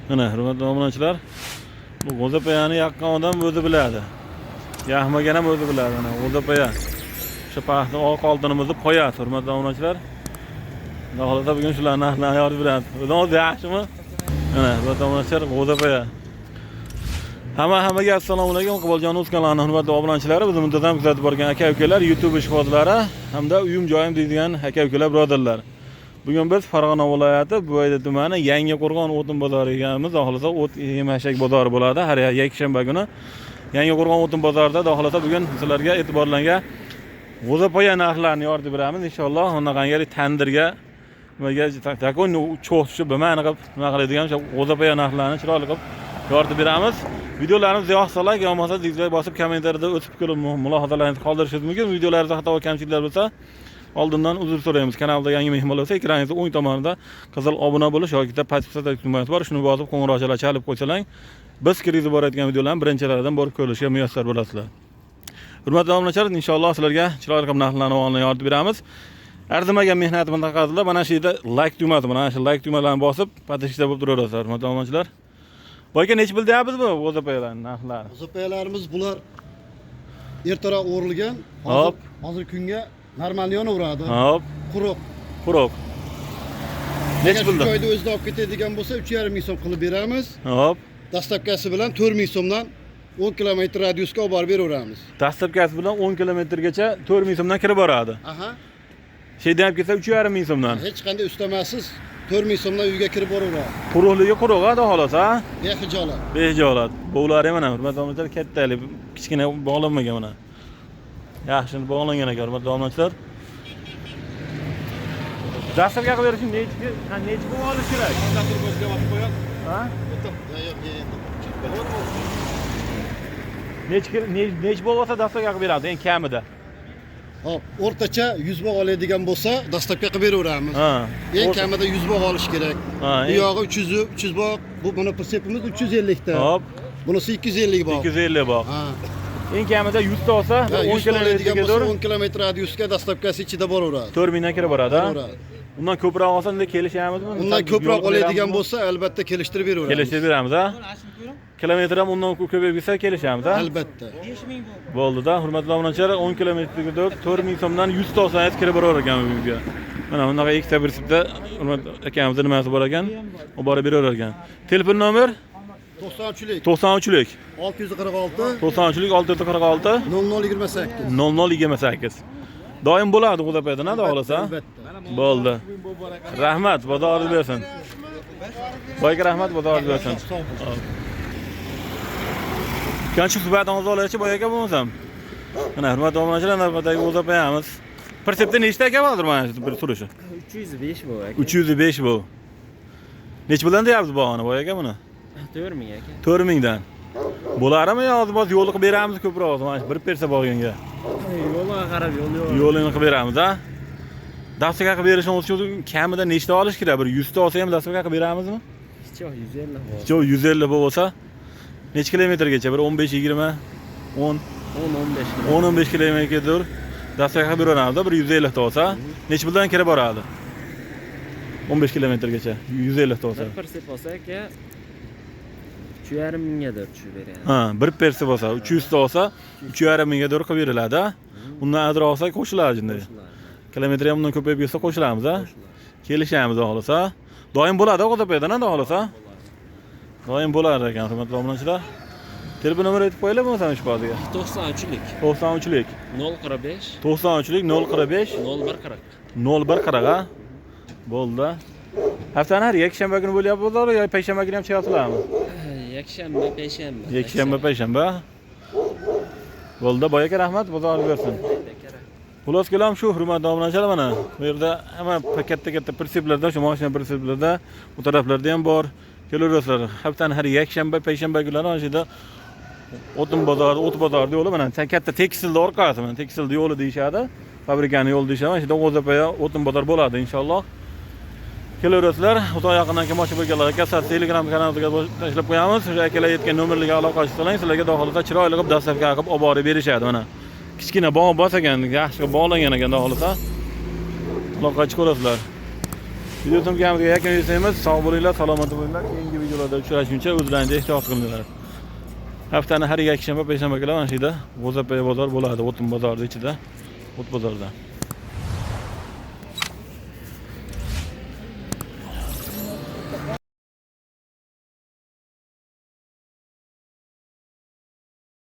Mana hurmatli obunachilar, bu G'o'zapayani yaqqan odam o'zi biladi. Yaxmagan ham o'zi biladi. Mana G'o'zapaya. Shu paxta oq oltinimizni qo'yadi, hurmatli obunachilar. Xudo bugun shularni narxlarini yorib beradi. O'zingiz yaxshimi? Mana hurmatli obunachilar, G'o'zapaya. Hammaga assalomu alaykum. Iqboljon o'z kanalining hurmatli obunachilari, bizni muntazam kuzatib borgan aka-ukalar, YouTube ishqibozlari hamda uyim joyim deydigan aka-ukalar, birodarlar. Bugun biz Farg'ona viloyati Bo'yda tumani Yangiqo'rg'on o'tin bozoriga xohlasa o't yem-hashak bozori bo'ladi. Har yakshanba kuni Yangiqo'rg'on o'tin bozorida xohlasa bugun sizlarga e'tiborlangan G'o'zapaya narxlarini yoritib beramiz inshaalloh. Unaqangi tandirga nimaga takon cho'xshi bimani qilib nima qiladigan o'sha G'o'zapaya narxlarini chiroyli qilib yoritib beramiz. Videolarimiz yoqsa like, yoqmasa dislike bosib kommentariyada o'tib kelib mulohazalaringizni qoldirishingiz mumkin. Videolarimizda xato va kamchiliklar bo'lsa oldindan uzr so'raymiz. Kanalda yangi mehmon bo'lsa ekraningizning o'ng tomonida qizil obuna bo'lish yoki podpisatsiya tugmasi bor. Shuni bosib qo'ng'iroqchalar chalib qo'ysalang, biz kirgizib borayotgan videolarni birinchilardan borib ko'rishga muyassar bo'lasizlar. Hurmatli obunachilar, inshaalloh sizlarga chiroyli qilib narxlarni yoritib beramiz. Arzimagan mehnatimizni taqozoda mana shu yerda like tugmasi, mana shu like tugmalarini bosib podpishda bo'lib turaverasizlar, hurmatli obunachilar. Boyka nech pul deyapmizmi G'o'zapayalarning narxlari? G'o'zapayalarimiz bular ertaroq o'rilgan, hozir kunga normal yonaveradi. Hop. Quruq. Nech pulda? Joyda o'zida olib ketadigan bo'lsa 3,5 ming so'm qilib beramiz. Hop. Dastlabkasi bilan 4 ming so'mdan 10 kilometr radiusga olib borib beraveramiz. Dastlabkasi bilan 10 kilometrgacha 4 ming so'mdan kirib boradi. Aha. Şeydan olib kelsa 3,5 ming so'mdan. Hech qanday ustamasiz 4 ming so'mdan uyga kirib boraveradi. Quruqligi quruq a, xohlasa. Behijolat. Behijolat. Bo'lar ham mana hurmatli obunachilar, kattalik, kichkina bog'lanmagan mana. Yaxshi bog'langan ekan hurmatli obunachilar. Dasturga qilib berishim nechi pul olish kerak? Dastur bo'zga olib qo'yaq. Ha? Nechi bo'lsa dasturga qilib beradi eng kamida. Hop, o'rtacha 100 bog' oladigan bo'lsa, dastlabki qilib beraveramiz. Eng kamida 100 bog' olish kerak. Bu yog'i 300 bog', bu mana pritsepimiz 350 ta. Hop. Bunisi 250 bog'. 250 bog'. Ha. Eng kamida 100 ta olsa, 10 kilometrga bo'lsa 10 kilometr radiusga dastlabkasi ichida boraveradi. 4 mingdan kirib boradi. Undan ko'proq olsa, endi kelishamizmi? Undan ko'proq oladigan bo'lsa, albatta kelishtirib beraveramiz. Kelishtirib beramiz, ha? Kilometr ham undan ko'payib ketsa kelishamiz, ha? Albatta. Bo'ldi-da, hurmatli obunachilar, 10 kilometrga 4 ming so'mdan 100 ta olsangiz kirib borar ekan uyga. Mana bunaqa ikkita prinsipda hurmatli akamizning nimasi bor ekan, u borib beraverar ekan. Telefon nomer 93lik 93lik 646 93lik 646 0028 0028. Doim bo'ladi G'o'zapayada, nada xohlasa. Albatta. Bo'ldi. Rahmat, bozor bersin. Boyga rahmat, bozor bersin. Qancha suhbatingizni olachi boyaga bo'lmasam. Mana hurmatli obunachilar, navbatdagi G'o'zapayamiz. Persepda nechta ekan hozir mana shu bir turishi? 305 bu aka. 305 bu. Nech bilan deyapsiz bog'ini boyaga buni? 4 ming aka. 4 mingdan. Bo'larmi yo hozir biz yo'l qilib beramiz ko'proq, mana shu bir persa bog'ingga. Yo'lga qarab yo'lini qilib beramiz, ha? Dasturga qilib berishimiz uchun kamida nechta olish kerak? Bir 100 ta olsa ham dasturga qilib beramizmi? Hichoq 150 bor. Hichoq 150 bo'lsa, necha kilometrgacha? Bir 15, 20, 10, 15 kilometrgacha dasturga qilib beraveramiz, bir 150 ta olsa, necha puldan kirib boradi? 15 kilometrgacha 150 ta olsa. Bir persep olsa aka 3,5 mingga deb tushib beradi. Ha, bir persa bo'lsa, 300 ta olsa 3,5 mingga deb qilib beriladi. Undan atroq olsa qo'shiladi shunday. Kilometr ham undan ko'payib ketsa qo'shilamiz, ha? Kelishamiz xohlasa. Doim bo'ladi G'o'zapayada, nada xohlasa. Doim bo'lar ekan, hurmatli obunachilar. Telefon nomeri aytib qo'yinglar bo'lsa shu hozirga. 93lik 93lik 045 93lik 045 0140. 0140 ha. Bo'ldi. Haftaning har yakshanba kuni bo'lyapti bozor yoki payshanba kuni ham chiqyapsizlarmi? Yakshanba, payshanba. Yakshanba, payshanba. Bo'ldi, boyaka rahmat, bozor bersin. Xulos kelam shu, hurmatli obunachilar, mana bu yerda hamma katta prinsiplarda, shu mashina prinsiplarda, bu taraflarda ham bor. Kelaverasizlar. Haftaning har yakshanba, payshanba kunlari mana shu yerda o'tin bozori, o't bozori yo'li mana katta tekstilda orqasi, mana tekstilda yo'li deyishadi. Fabrikaning yo'li deyishadi. Mana shu yerda G'o'zapaya o'tin bozor bo'ladi inshaalloh. Kelaverasizlar. Xudo yaqindan kelmoqchi bo'lganlar aka Telegram kanaliga tashlab qo'yamiz. O'sha akalar aytgan nomerlarga aloqa qilsanglar, sizlarga xohlasa chiroyli qilib dastlabki qilib olib borib berishadi mana. Kichkina bog' bos ekan, yaxshi qilib bog'langan ekan xohlasa. Aloqa chiqarasizlar. Video tungamizga yakun yasaymiz. Sog' bo'linglar, salomat bo'linglar. Keyingi videolarda uchrashguncha o'zlaringizni ehtiyot qilinglar. Haftaning har yakshanba, payshanba kunlari mana shu yerda G'o'zapoya bozor bo'ladi, O'tin bozorida ichida, O't bozorida.